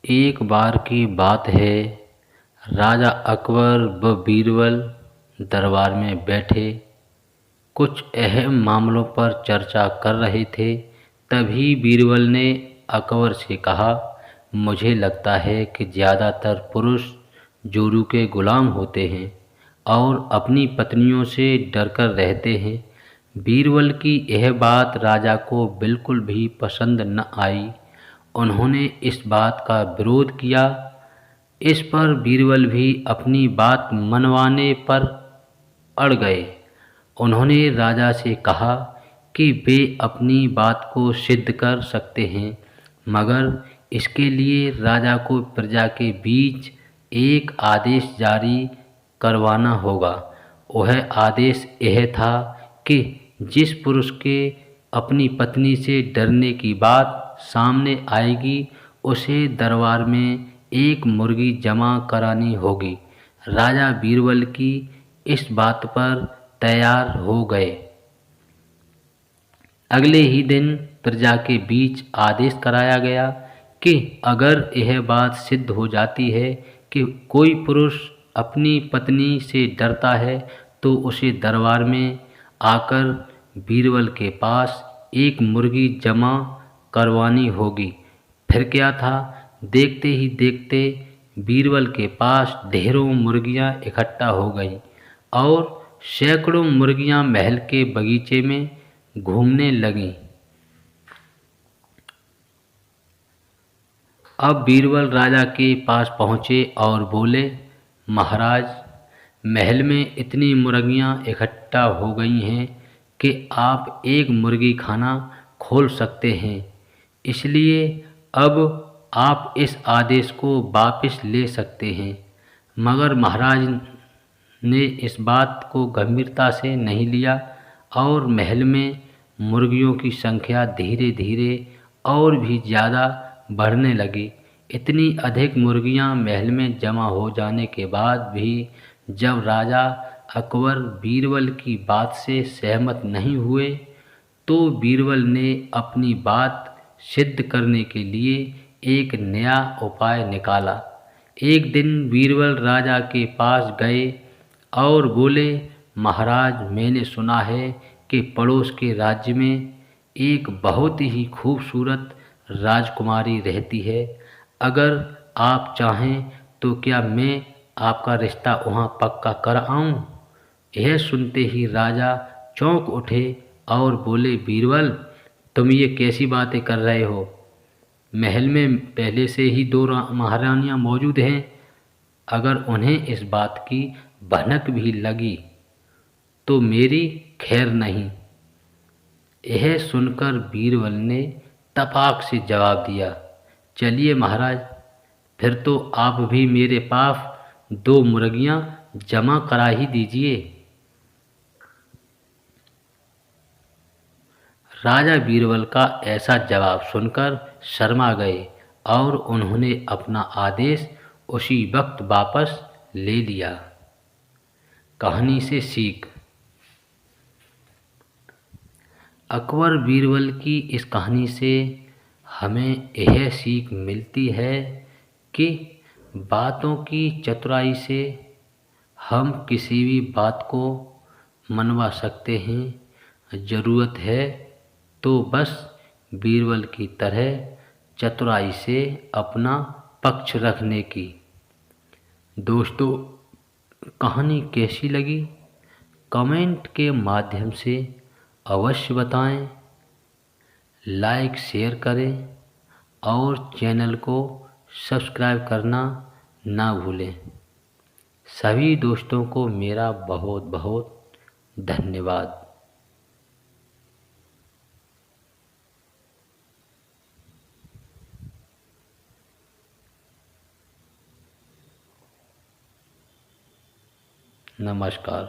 एक बार की बात है, राजा अकबर व बीरबल दरबार में बैठे कुछ अहम मामलों पर चर्चा कर रहे थे। तभी बीरबल ने अकबर से कहा, मुझे लगता है कि ज़्यादातर पुरुष जोरू के गुलाम होते हैं और अपनी पत्नियों से डरकर रहते हैं। बीरबल की यह बात राजा को बिल्कुल भी पसंद न आई। उन्होंने इस बात का विरोध किया। इस पर बीरबल भी अपनी बात मनवाने पर अड़ गए। उन्होंने राजा से कहा कि वे अपनी बात को सिद्ध कर सकते हैं, मगर इसके लिए राजा को प्रजा के बीच एक आदेश जारी करवाना होगा। वह आदेश यह था कि जिस पुरुष के अपनी पत्नी से डरने की बात सामने आएगी, उसे दरबार में एक मुर्गी जमा करानी होगी। राजा बीरबल की इस बात पर तैयार हो गए। अगले ही दिन प्रजा के बीच आदेश कराया गया कि अगर यह बात सिद्ध हो जाती है कि कोई पुरुष अपनी पत्नी से डरता है, तो उसे दरबार में आकर बीरबल के पास एक मुर्गी जमा करवानी होगी। फिर क्या था, देखते ही देखते बीरबल के पास ढेरों मुर्गियां इकट्ठा हो गईं और सैकड़ों मुर्गियां महल के बगीचे में घूमने लगीं। अब बीरबल राजा के पास पहुँचे और बोले, महाराज, महल में इतनी मुर्गियां इकट्ठा हो गई हैं कि आप एक मुर्गी खाना खोल सकते हैं। इसलिए अब आप इस आदेश को वापस ले सकते हैं। मगर महाराज ने इस बात को गंभीरता से नहीं लिया और महल में मुर्गियों की संख्या धीरे धीरे और भी ज़्यादा बढ़ने लगी। इतनी अधिक मुर्गियां महल में जमा हो जाने के बाद भी जब राजा अकबर बीरबल की बात से सहमत नहीं हुए, तो बीरबल ने अपनी बात सिद्ध करने के लिए एक नया उपाय निकाला। एक दिन बीरबल राजा के पास गए और बोले, महाराज, मैंने सुना है कि पड़ोस के राज्य में एक बहुत ही खूबसूरत राजकुमारी रहती है। अगर आप चाहें तो क्या मैं आपका रिश्ता वहाँ पक्का कर आऊँ? यह सुनते ही राजा चौंक उठे और बोले, बीरबल, तुम ये कैसी बातें कर रहे हो? महल में पहले से ही दो महारानियाँ मौजूद हैं। अगर उन्हें इस बात की भनक भी लगी तो मेरी खैर नहीं। यह सुनकर बीरबल ने तपाक से जवाब दिया, चलिए महाराज, फिर तो आप भी मेरे पास दो मुर्गियां जमा करा ही दीजिए। राजा बीरबल का ऐसा जवाब सुनकर शर्मा गए और उन्होंने अपना आदेश उसी वक्त वापस ले लिया। कहानी से सीख। अकबर बीरबल की इस कहानी से हमें यह सीख मिलती है कि बातों की चतुराई से हम किसी भी बात को मनवा सकते हैं। ज़रूरत है तो बस बीरबल की तरह चतुराई से अपना पक्ष रखने की। दोस्तों, कहानी कैसी लगी कमेंट के माध्यम से अवश्य बताएं। लाइक शेयर करें और चैनल को सब्सक्राइब करना ना भूलें। सभी दोस्तों को मेरा बहुत बहुत धन्यवाद। नमस्कार।